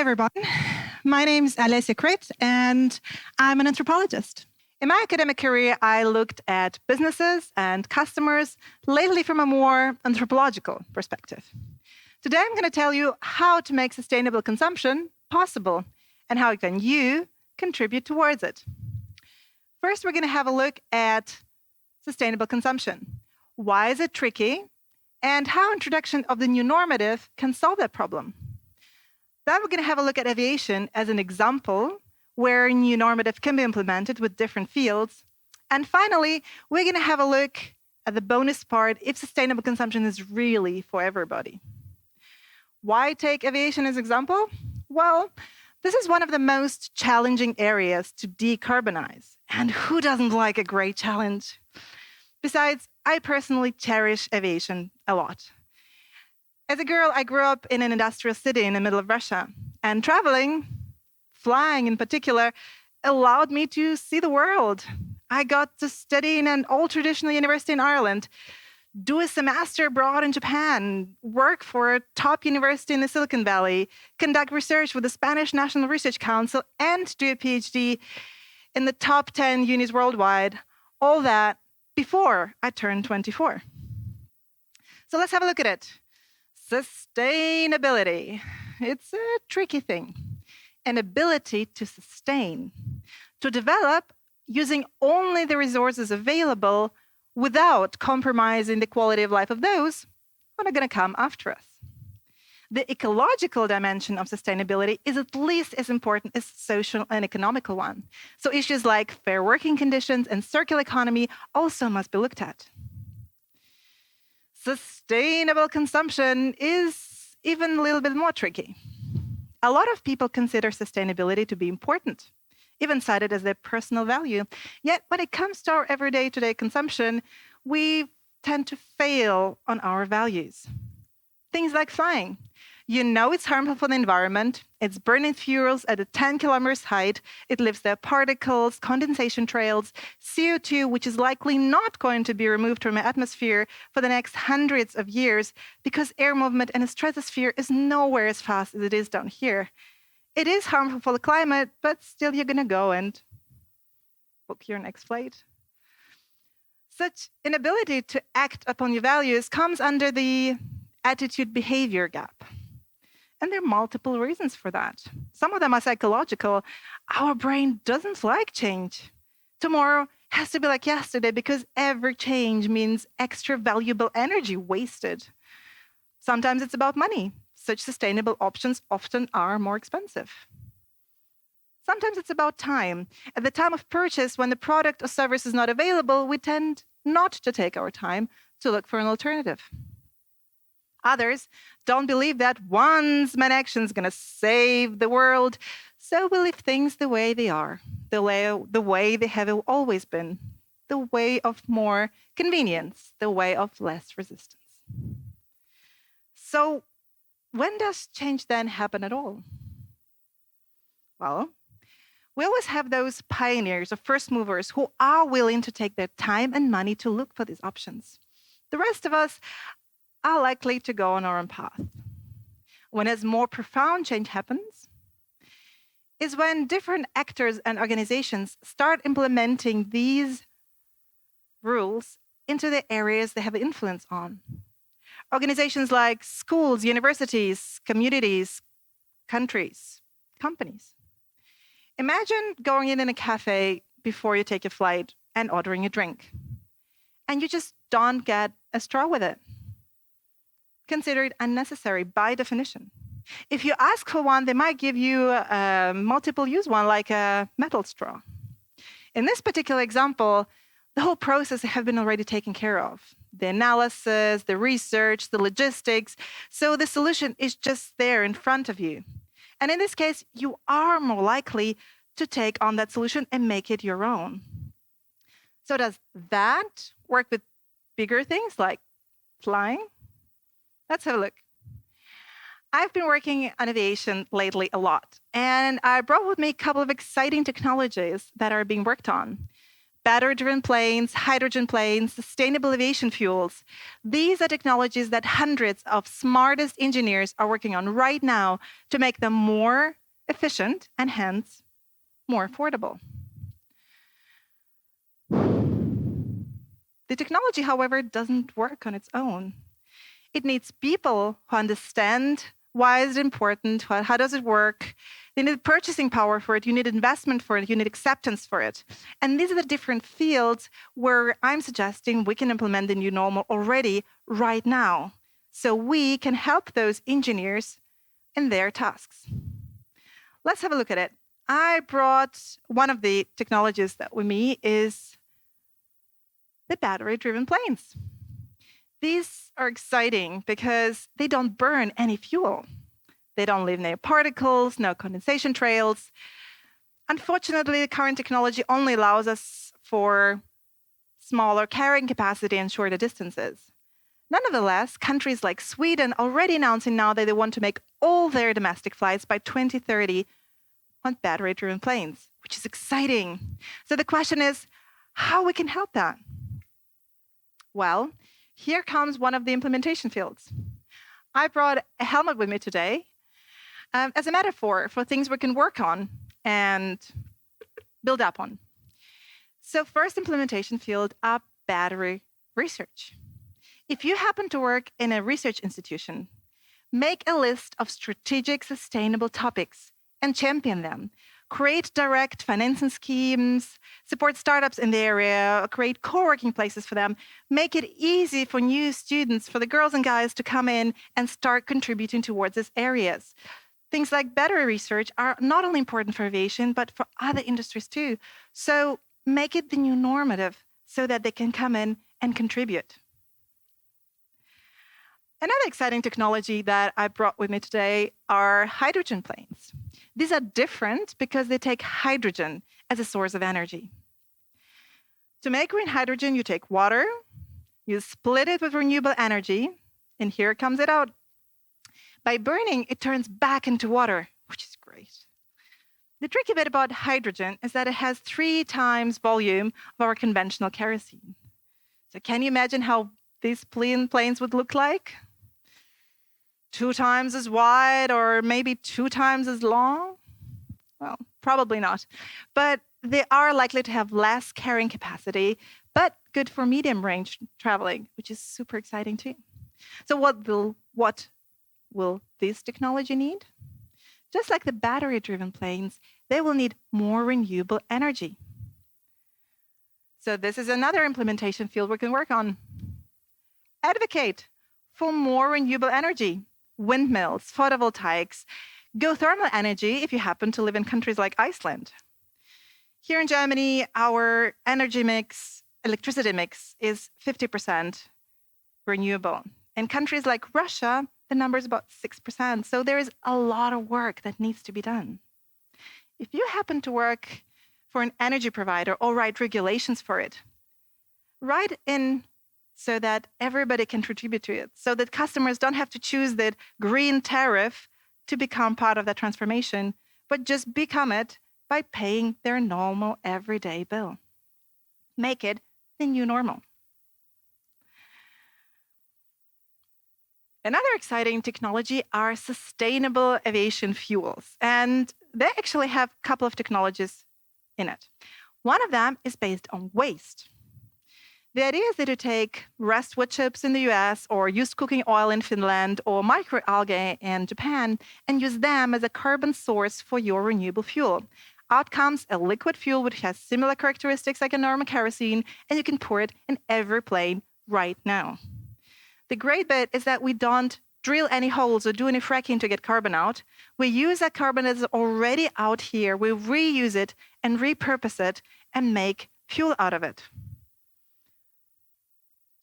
everyone. My name is Alesya Krit, and I'm an anthropologist. In my academic career, I looked at businesses and customers, lately from a more anthropological perspective. Today, I'm going to tell you how to make sustainable consumption possible and how can you contribute towards it. First, we're going to have a look at sustainable consumption. Why is it tricky? And how introduction of the new normative can solve that problem. Then we're going to have a look at aviation as an example where a new normative can be implemented with different fields. And finally, we're going to have a look at the bonus part if sustainable consumption is really for everybody. Why take aviation as an example? Well, this is one of the most challenging areas to decarbonize. And who doesn't like a great challenge? Besides, I personally cherish aviation a lot. As a girl, I grew up in an industrial city in the middle of Russia, and traveling, flying in particular, allowed me to see the world. I got to study in an old traditional university in Ireland, do a semester abroad in Japan, work for a top university in the Silicon Valley, conduct research with the Spanish National Research Council, and do a PhD in the top 10 unis worldwide, all that before I turned 24. So let's have a look at it. Sustainability. It's a tricky thing. An ability to sustain, to develop using only the resources available without compromising the quality of life of those who are going to come after us. The ecological dimension of sustainability is at least as important as social and economical one. So issues like fair working conditions and circular economy also must be looked at. Sustainable consumption is even a little bit more tricky. A lot of people consider sustainability to be important, even cite it as their personal value. Yet when it comes to our everyday today consumption, we tend to fail on our values. Things like flying. You know it's harmful for the environment. It's burning fuels at a 10 kilometers height. It leaves there particles, condensation trails, CO2, which is likely not going to be removed from the atmosphere for the next hundreds of years because air movement in the stratosphere is nowhere as fast as it is down here. It is harmful for the climate, but still you're going to go and book your next flight. Such inability to act upon your values comes under the attitude-behavior gap. And there are multiple reasons for that. Some of them are psychological. Our brain doesn't like change. Tomorrow has to be like yesterday because every change means extra valuable energy wasted. Sometimes it's about money. Such sustainable options often are more expensive. Sometimes it's about time. At the time of purchase, when the product or service is not available, we tend not to take our time to look for an alternative. Others don't believe that one-man action is going to save the world, so we leave things the way they are, the way they have always been, the way of more convenience, the way of less resistance. So when does change then happen at all? Well, we always have those pioneers or first movers who are willing to take their time and money to look for these options. The rest of us are likely to go on our own path. When as more profound change happens is when different actors and organizations start implementing these rules into the areas they have influence on. Organizations like schools, universities, communities, countries, companies. Imagine going in a cafe before you take a flight and ordering a drink, and you just don't get a straw with it. Consider it unnecessary by definition. If you ask for one, they might give you a multiple-use one, like a metal straw. In this particular example, the whole process has been already taken care of. The analysis, the research, the logistics. So the solution is just there in front of you. And in this case, you are more likely to take on that solution and make it your own. So does that work with bigger things like flying? Let's have a look. I've been working on aviation lately a lot, and I brought with me a couple of exciting technologies that are being worked on. Battery-driven planes, hydrogen planes, sustainable aviation fuels. These are technologies that hundreds of smartest engineers are working on right now to make them more efficient and hence more affordable. The technology, however, doesn't work on its own. It needs people who understand why is it important, how does it work. You need purchasing power for it, you need investment for it, you need acceptance for it. And these are the different fields where I'm suggesting we can implement the new normal already right now, so we can help those engineers in their tasks. Let's have a look at it. I brought one of the technologies that with me is the battery-driven planes. These are exciting because they don't burn any fuel. They don't leave any particles, no condensation trails. Unfortunately, the current technology only allows us for smaller carrying capacity and shorter distances. Nonetheless, countries like Sweden already announcing now that they want to make all their domestic flights by 2030 on battery-driven planes, which is exciting. So the question is, how we can help that? Well, here comes one of the implementation fields. I brought a helmet with me today as a metaphor for things we can work on and build up on. So first implementation field are battery research. If you happen to work in a research institution, make a list of strategic sustainable topics and champion them. Create direct financing schemes, support startups in the area, create co-working places for them, make it easy for new students, for the girls and guys to come in and start contributing towards these areas. Things like battery research are not only important for aviation, but for other industries too. So make it the new normative so that they can come in and contribute. Another exciting technology that I brought with me today are hydrogen planes. These are different because they take hydrogen as a source of energy. To make green hydrogen, you take water, you split it with renewable energy, and here comes it out. By burning, it turns back into water, which is great. The tricky bit about hydrogen is that it has 3 times volume of our conventional kerosene. So can you imagine how these planes would look like? 2 times as wide or maybe 2 times as long? Well, probably not. But they are likely to have less carrying capacity, but good for medium range traveling, which is super exciting too. So what will this technology need? Just like the battery-driven planes, they will need more renewable energy. So this is another implementation field we can work on. Advocate for more renewable energy. Windmills, photovoltaics, geothermal energy if you happen to live in countries like Iceland. Here in Germany, our electricity mix is 50% renewable. In countries like Russia, the number is about 6%. So there is a lot of work that needs to be done. If you happen to work for an energy provider or write regulations for it, write in so that everybody can contribute to it, so that customers don't have to choose the green tariff to become part of that transformation, but just become it by paying their normal everyday bill. Make it the new normal. Another exciting technology are sustainable aviation fuels, and they actually have a couple of technologies in it. One of them is based on waste. The idea is that you take rest wood chips in the US or used cooking oil in Finland or microalgae in Japan and use them as a carbon source for your renewable fuel. Out comes a liquid fuel which has similar characteristics like a normal kerosene, and you can pour it in every plane right now. The great bit is that we don't drill any holes or do any fracking to get carbon out. We use that carbon that is already out here, we reuse it and repurpose it and make fuel out of it.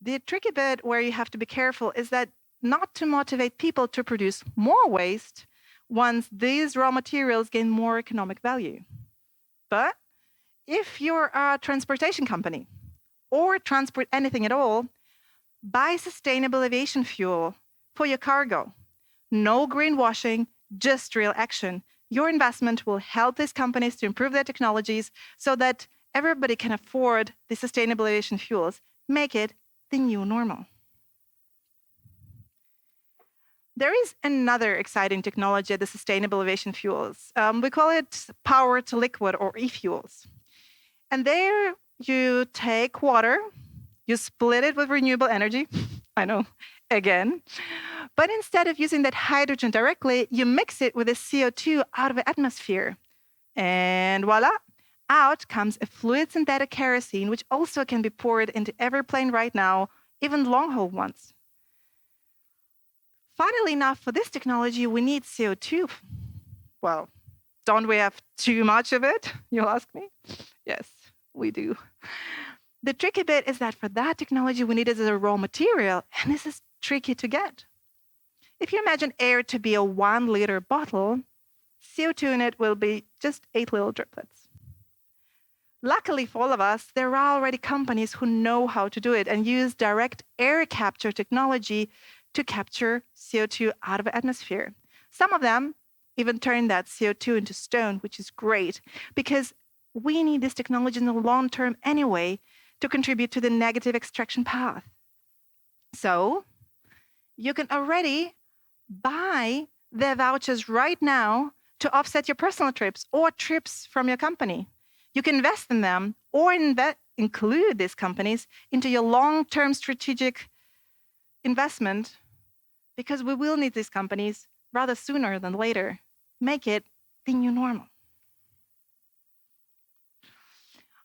The tricky bit where you have to be careful is that not to motivate people to produce more waste once these raw materials gain more economic value. But if you're a transportation company or transport anything at all, buy sustainable aviation fuel for your cargo. No greenwashing, just real action. Your investment will help these companies to improve their technologies so that everybody can afford the sustainable aviation fuels, make it the new normal. There is another exciting technology, the sustainable aviation fuels. We call it power to liquid, or Efuels. And there you take water, you split it with renewable energy. I know, again. But instead of using that hydrogen directly, you mix it with the CO2 out of the atmosphere. And voila, out comes a fluid synthetic kerosene, which also can be poured into every plane right now, even long-haul ones. Funnily enough, for this technology, we need CO2. Well, don't we have too much of it, you'll ask me? Yes, we do. The tricky bit is that for that technology, we need it as a raw material, and this is tricky to get. If you imagine air to be a 1-liter bottle, CO2 in it will be just 8 little driplets. Luckily for all of us, there are already companies who know how to do it and use direct air capture technology to capture CO2 out of the atmosphere. Some of them even turn that CO2 into stone, which is great, because we need this technology in the long term anyway to contribute to the negative extraction path. So you can already buy the vouchers right now to offset your personal trips or trips from your company. You can invest in them or include these companies into your long-term strategic investment, because we will need these companies rather sooner than later. Make it the new normal.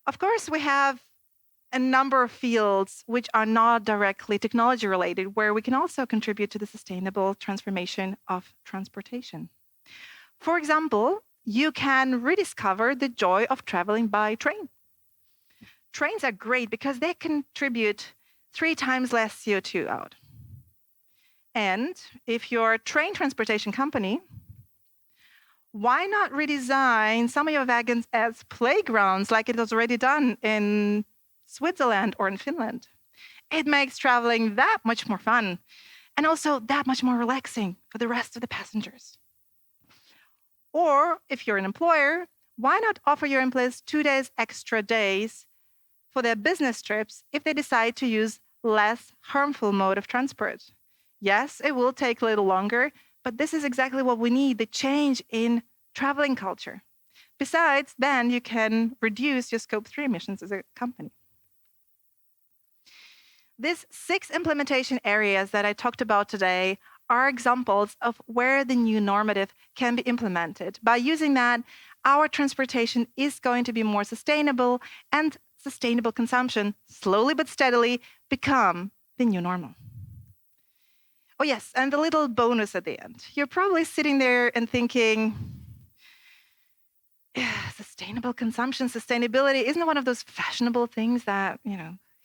Of course, we have a number of fields which are not directly technology related, where we can also contribute to the sustainable transformation of transportation. For example, you can rediscover the joy of traveling by train. Trains are great because they contribute 3 times less CO2 out. And if you're a train transportation company, why not redesign some of your wagons as playgrounds like it was already done in Switzerland or in Finland? It makes traveling that much more fun and also that much more relaxing for the rest of the passengers. Or if you're an employer, why not offer your employees 2 days extra days for their business trips if they decide to use less harmful mode of transport? Yes, it will take a little longer, but this is exactly what we need, the change in traveling culture. Besides, then you can reduce your Scope 3 emissions as a company. These 6 implementation areas that I talked about today are examples of where the new normative can be implemented. By using that, our transportation is going to be more sustainable, and sustainable consumption, slowly but steadily, become the new normal. Oh yes, and the little bonus at the end. You're probably sitting there and thinking, sustainable consumption, sustainability, isn't one of those fashionable things that,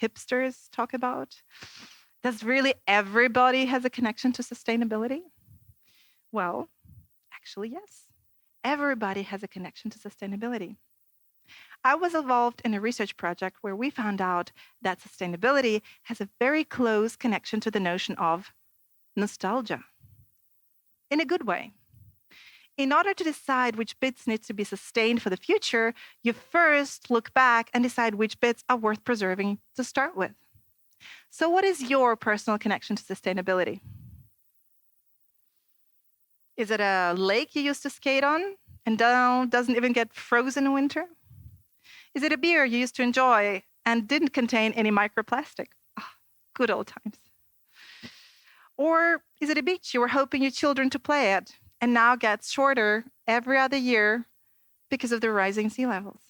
hipsters talk about? Does really everybody has a connection to sustainability? Well, actually, yes. Everybody has a connection to sustainability. I was involved in a research project where we found out that sustainability has a very close connection to the notion of nostalgia. In a good way. In order to decide which bits need to be sustained for the future, you first look back and decide which bits are worth preserving to start with. So what is your personal connection to sustainability? Is it a lake you used to skate on and now doesn't even get frozen in winter? Is it a beer you used to enjoy and didn't contain any microplastic? Good old times. Or is it a beach you were hoping your children to play at and now gets shorter every other year because of the rising sea levels?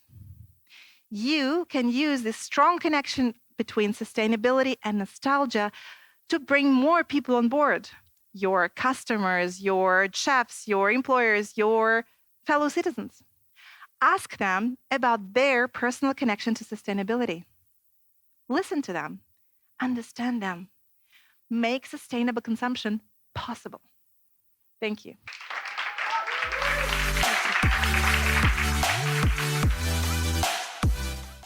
You can use this strong connection between sustainability and nostalgia to bring more people on board. Your customers, your chefs, your employers, your fellow citizens. Ask them about their personal connection to sustainability. Listen to them. Understand them. Make sustainable consumption possible. Thank you.